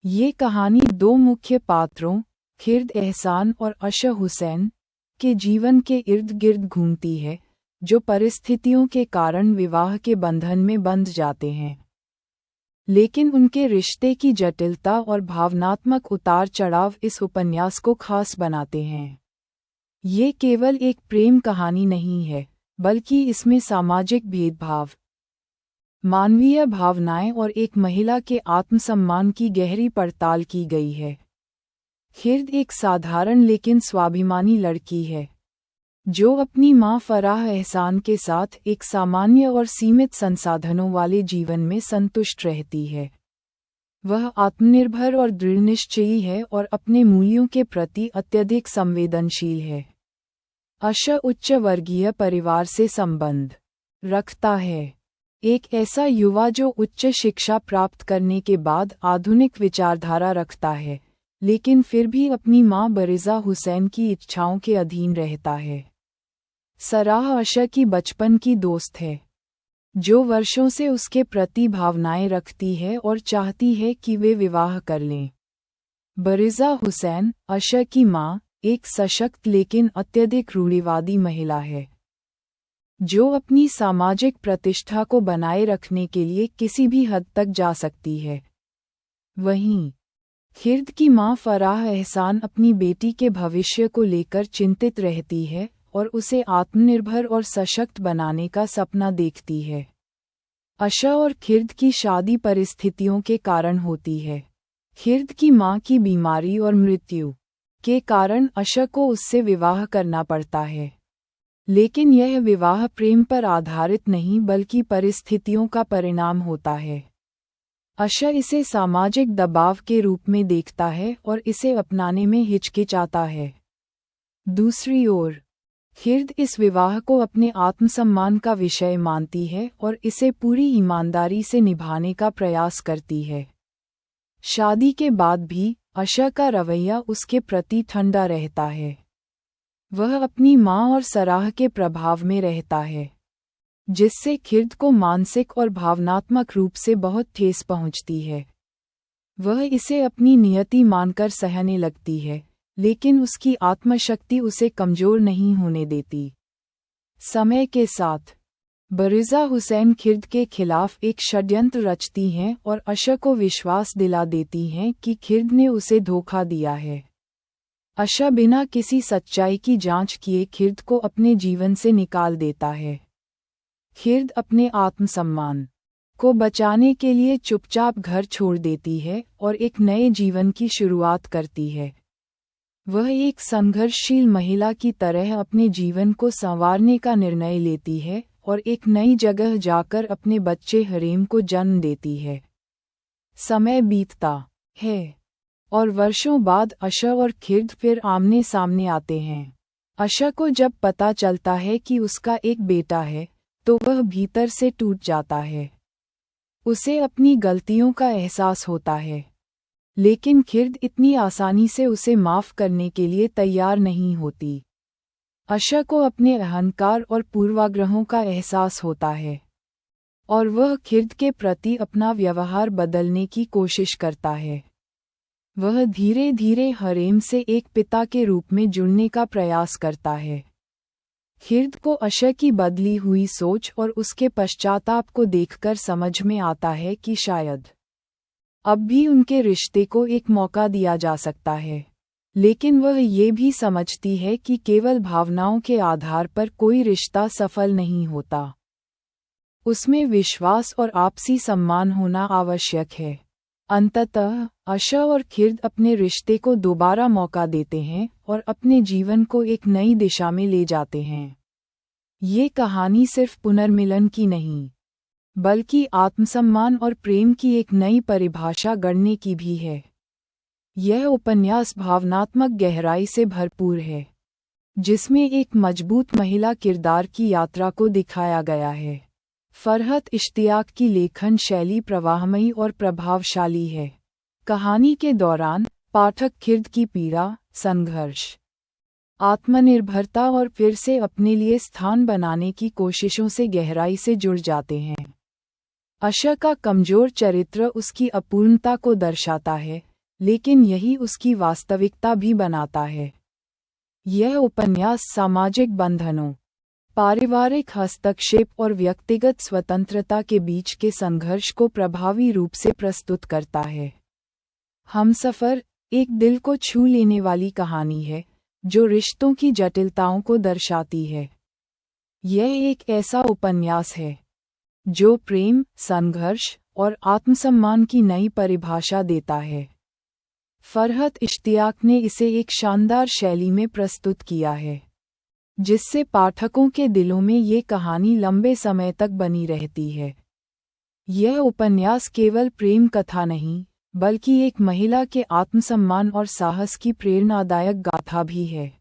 ये कहानी दो मुख्य पात्रों, खिर्द एहसान और अशा हुसैन, के जीवन के इर्द गिर्द घूमती है, जो परिस्थितियों के कारण विवाह के बंधन में बंध जाते हैं। लेकिन उनके रिश्ते की जटिलता और भावनात्मक उतार चढ़ाव इस उपन्यास को खास बनाते हैं। ये केवल एक प्रेम कहानी नहीं है, बल्कि इसमें सामाजिक भेदभाव, मानवीय भावनाएं और एक महिला के आत्मसम्मान की गहरी पड़ताल की गई है। खिर्द एक साधारण लेकिन स्वाभिमानी लड़की है, जो अपनी मां फराह एहसान के साथ एक सामान्य और सीमित संसाधनों वाले जीवन में संतुष्ट रहती है। वह आत्मनिर्भर और दृढ़निश्चयी है और अपने मूल्यों के प्रति अत्यधिक संवेदनशील है। अशा उच्च वर्गीय परिवार से संबंध रखता है, एक ऐसा युवा जो उच्च शिक्षा प्राप्त करने के बाद आधुनिक विचारधारा रखता है, लेकिन फिर भी अपनी मां बरिज़ा हुसैन की इच्छाओं के अधीन रहता है। सराह अशा की बचपन की दोस्त है, जो वर्षों से उसके प्रति भावनाएं रखती है और चाहती है कि वे विवाह कर लें। बरिज़ा हुसैन, अशा की मां, एक सशक्त लेकिन अत्यधिक रूढ़िवादी महिला है, जो अपनी सामाजिक प्रतिष्ठा को बनाए रखने के लिए किसी भी हद तक जा सकती है। वहीं खिर्द की मां फराह एहसान अपनी बेटी के भविष्य को लेकर चिंतित रहती है और उसे आत्मनिर्भर और सशक्त बनाने का सपना देखती है। अशा और खिर्द की शादी परिस्थितियों के कारण होती है। खिर्द की मां की बीमारी और मृत्यु के कारण अशा को उससे विवाह करना पड़ता है, लेकिन यह विवाह प्रेम पर आधारित नहीं बल्कि परिस्थितियों का परिणाम होता है। अशा इसे सामाजिक दबाव के रूप में देखता है और इसे अपनाने में हिचकिचाता है। दूसरी ओर खिर्द इस विवाह को अपने आत्मसम्मान का विषय मानती है और इसे पूरी ईमानदारी से निभाने का प्रयास करती है। शादी के बाद भी अशा का रवैया उसके प्रति ठंडा रहता है। वह अपनी मां और सराह के प्रभाव में रहता है, जिससे खिर्द को मानसिक और भावनात्मक रूप से बहुत ठेस पहुंचती है। वह इसे अपनी नियति मानकर सहने लगती है, लेकिन उसकी आत्मशक्ति उसे कमजोर नहीं होने देती। समय के साथ बरिज़ा हुसैन खिर्द के खिलाफ एक षड्यंत्र रचती हैं और अशा को विश्वास दिला देती हैं कि खिर्द ने उसे धोखा दिया है। अशा बिना किसी सच्चाई की जांच किए खिर्द को अपने जीवन से निकाल देता है। खिर्द अपने आत्मसम्मान को बचाने के लिए चुपचाप घर छोड़ देती है और एक नए जीवन की शुरुआत करती है। वह एक संघर्षशील महिला की तरह अपने जीवन को संवारने का निर्णय लेती है और एक नई जगह जाकर अपने बच्चे हरेम को जन्म देती है। समय बीतता है और वर्षों बाद अशा और खिर्द फिर आमने सामने आते हैं। अशा को जब पता चलता है कि उसका एक बेटा है, तो वह भीतर से टूट जाता है। उसे अपनी गलतियों का एहसास होता है, लेकिन खिर्द इतनी आसानी से उसे माफ करने के लिए तैयार नहीं होती। अशा को अपने अहंकार और पूर्वाग्रहों का एहसास होता है, और वह खिर्द के प्रति अपना व्यवहार बदलने की कोशिश करता है। वह धीरे धीरे हरेम से एक पिता के रूप में जुड़ने का प्रयास करता है। खिर्द को अशा की बदली हुई सोच और उसके पश्चाताप को देखकर समझ में आता है कि शायद अब भी उनके रिश्ते को एक मौका दिया जा सकता है, लेकिन वह ये भी समझती है कि केवल भावनाओं के आधार पर कोई रिश्ता सफल नहीं होता। उसमें विश्वास और आपसी सम्मान होना आवश्यक है। अंततः अशा और खिर्द अपने रिश्ते को दोबारा मौका देते हैं और अपने जीवन को एक नई दिशा में ले जाते हैं। ये कहानी सिर्फ पुनर्मिलन की नहीं, बल्कि आत्मसम्मान और प्रेम की एक नई परिभाषा गढ़ने की भी है। यह उपन्यास भावनात्मक गहराई से भरपूर है, जिसमें एक मजबूत महिला किरदार की यात्रा को दिखाया गया है। फरहत इश्तियाक की लेखन शैली प्रवाहमयी और प्रभावशाली है। कहानी के दौरान पाठक खिर्द की पीड़ा, संघर्ष, आत्मनिर्भरता और फिर से अपने लिए स्थान बनाने की कोशिशों से गहराई से जुड़ जाते हैं। अशा का कमजोर चरित्र उसकी अपूर्णता को दर्शाता है, लेकिन यही उसकी वास्तविकता भी बनाता है। यह उपन्यास सामाजिक बंधनों, पारिवारिक हस्तक्षेप और व्यक्तिगत स्वतंत्रता के बीच के संघर्ष को प्रभावी रूप से प्रस्तुत करता है। हमसफर एक दिल को छू लेने वाली कहानी है, जो रिश्तों की जटिलताओं को दर्शाती है। यह एक ऐसा उपन्यास है जो प्रेम, संघर्ष और आत्मसम्मान की नई परिभाषा देता है। फरहत इश्तियाक ने इसे एक शानदार शैली में प्रस्तुत किया है, जिससे पाठकों के दिलों में ये कहानी लंबे समय तक बनी रहती है। यह उपन्यास केवल प्रेम कथा नहीं, बल्कि एक महिला के आत्मसम्मान और साहस की प्रेरणादायक गाथा भी है।